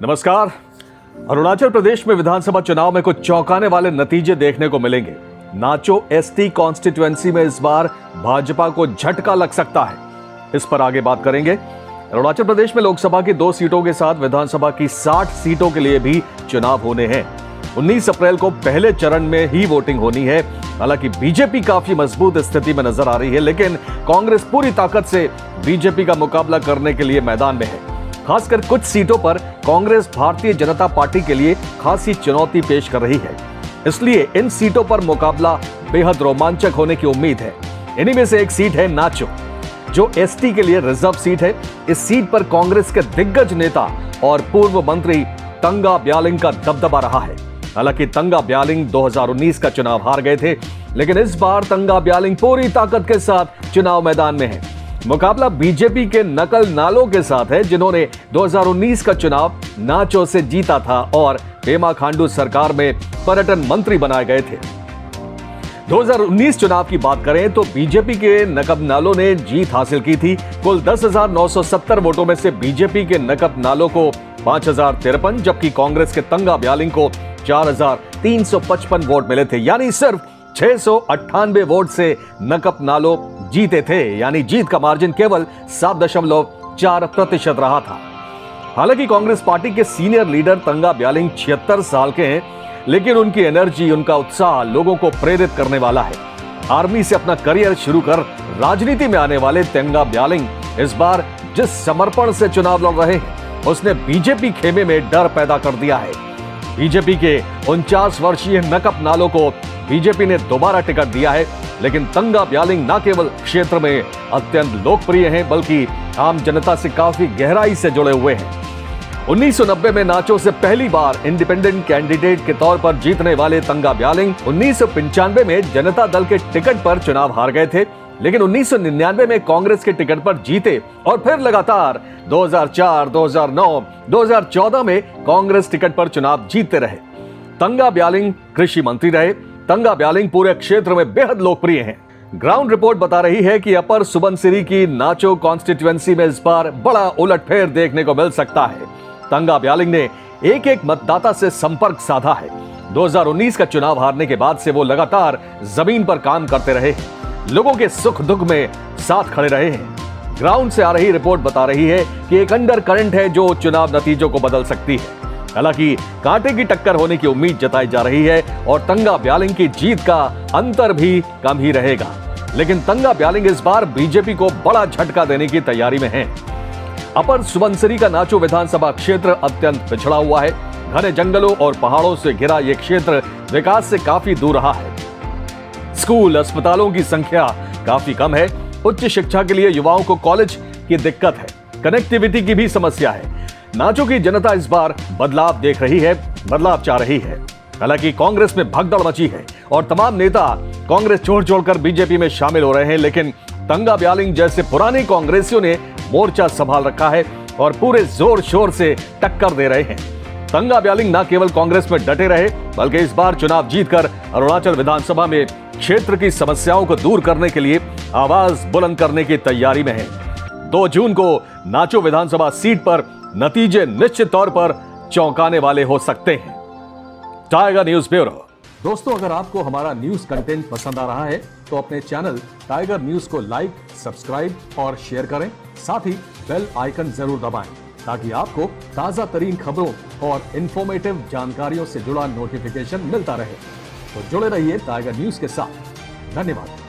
नमस्कार। अरुणाचल प्रदेश में विधानसभा चुनाव में कुछ चौंकाने वाले नतीजे देखने को मिलेंगे। नाचो एसटी कॉन्स्टिट्यूएंसी में इस बार भाजपा को झटका लग सकता है। इस पर आगे बात करेंगे। अरुणाचल प्रदेश में लोकसभा की 2 सीटों के साथ विधानसभा की 60 सीटों के लिए भी चुनाव होने हैं। 19 अप्रैल को पहले चरण में ही वोटिंग होनी है। हालांकि बीजेपी काफी मजबूत स्थिति में नजर आ रही है, लेकिन कांग्रेस पूरी ताकत से बीजेपी का मुकाबला करने के लिए मैदान में है। खासकर कुछ सीटों पर कांग्रेस भारतीय जनता पार्टी के लिए खासी चुनौती पेश कर रही है, इसलिए इन सीटों पर मुकाबला बेहद रोमांचक होने की उम्मीद है। इन्हीं में से एक सीट है नाचो, जो एसटी के लिए रिजर्व सीट है। इस सीट पर कांग्रेस के दिग्गज नेता और पूर्व मंत्री तंगा ब्यालिंग का दबदबा रहा है। हालांकि तंगा ब्यालिंग 2019 का चुनाव हार गए थे, लेकिन इस बार तंगा ब्यालिंग पूरी ताकत के साथ चुनाव मैदान में है। मुकाबला बीजेपी के नकल नालों के साथ है, जिन्होंने 2019 का चुनाव नाचो से जीता था और पेमा खांडू सरकार में पर्यटन मंत्री बनाए गए थे। 2019 चुनाव की बात करें तो बीजेपी के नकब नालों ने जीत हासिल की थी। कुल 10,970 वोटों में से बीजेपी के नकब नालों को 5,053, जबकि कांग्रेस के तंगा ब्यालिंग को 4,355 वोट मिले थे। यानी सिर्फ 698 वोट से नकब नालो जीते थे, यानी जीत का मार्जिन केवल 7.4% रहा था। हालांकि कांग्रेस पार्टी के सीनियर लीडर तंगा ब्यालिंग 76 साल के हैं, लेकिन उनकी एनर्जी, उनका उत्साह लोगों को प्रेरित करने वाला है। आर्मी से अपना करियर शुरू कर राजनीति में आने वाले तंगा ब्यालिंग इस बार जिस समर्पण से चुनाव लड़ रहे हैं, उसने बीजेपी खेमे में डर पैदा कर दिया है। बीजेपी के 49 वर्षीय नकब नालो को बीजेपी ने दोबारा टिकट दिया है, लेकिन तंगा ब्यालिंग न केवल क्षेत्र में अत्यंत लोकप्रिय हैं, बल्कि आम जनता से काफी गहराई से जुड़े हुए हैं। 1990 में नाचो से पहली बार इंडिपेंडेंट कैंडिडेट के तौर पर जीतने वाले तंगा ब्यालिंग 1995 में जनता दल के टिकट पर चुनाव हार गए थे, लेकिन 1999 में कांग्रेस के टिकट पर जीते और फिर लगातार 2004, 2009, 2014 में कांग्रेस टिकट पर चुनाव जीतते रहे। तंगा ब्यालिंग कृषि मंत्री रहे। तंगा ब्यालिंग पूरे क्षेत्र में बेहद लोकप्रिय हैं। ग्राउंड रिपोर्ट बता रही है कि अपर सुबनसिरी की नाचो कॉन्स्टिट्यूएंसी में इस बार बड़ा उलटफेर देखने को मिल सकता है। तंगा ब्यालिंग ने एक मतदाता से संपर्क साधा है। 2019 का चुनाव हारने के बाद से वो लगातार जमीन पर काम करते रहे, लोगों के सुख दुख में साथ खड़े रहे हैं। ग्राउंड से आ रही रिपोर्ट बता रही है कि एक अंडर करंट है जो चुनाव नतीजों को बदल सकती है। हालांकि कांटे की टक्कर होने की उम्मीद जताई जा रही है और तंगा ब्यालिंग की जीत का अंतर भी कम ही रहेगा, लेकिन तंगा ब्यालिंग इस बार बीजेपी को बड़ा झटका देने की तैयारी में है। अपर सुबनसिरी का नाचो विधानसभा क्षेत्र अत्यंत पिछड़ा हुआ है। घने जंगलों और पहाड़ों से घिरा यह क्षेत्र विकास से काफी दूर रहा है। स्कूल, अस्पतालों की संख्या काफी कम है। उच्च शिक्षा के लिए युवाओं को कॉलेज की दिक्कत है। कनेक्टिविटी की भी समस्या है। नाचो की जनता इस बार बदलाव देख रही है, बदलाव चाह रही है। हालांकि कांग्रेस में भगदड़ मची है और तमाम नेता कांग्रेस छोड़कर बीजेपी में शामिल हो रहे हैं, लेकिन तंगा ब्यालिंग जैसे पुराने कांग्रेसियों ने मोर्चा संभाल रखा है और पूरे जोर शोर से टक्कर दे रहे हैं। तंगा ब्यालिंग न केवल कांग्रेस में डटे रहे, बल्कि इस बार चुनाव जीतकर अरुणाचल विधानसभा में क्षेत्र की समस्याओं को दूर करने के लिए आवाज बुलंद करने की तैयारी में है। 2 जून को नाचो विधानसभा सीट पर नतीजे निश्चित तौर पर चौंकाने वाले हो सकते हैं। Tiger news bureau. दोस्तों, अगर आपको हमारा न्यूज कंटेंट पसंद आ रहा है तो अपने चैनल टाइगर न्यूज को लाइक, सब्सक्राइब और शेयर करें। साथ ही बेल आइकन जरूर दबाएं ताकि आपको ताजा तरीन खबरों और इंफॉर्मेटिव जानकारियों से जुड़ा नोटिफिकेशन मिलता रहे। तो जुड़े रहिए टाइगर न्यूज के साथ। धन्यवाद।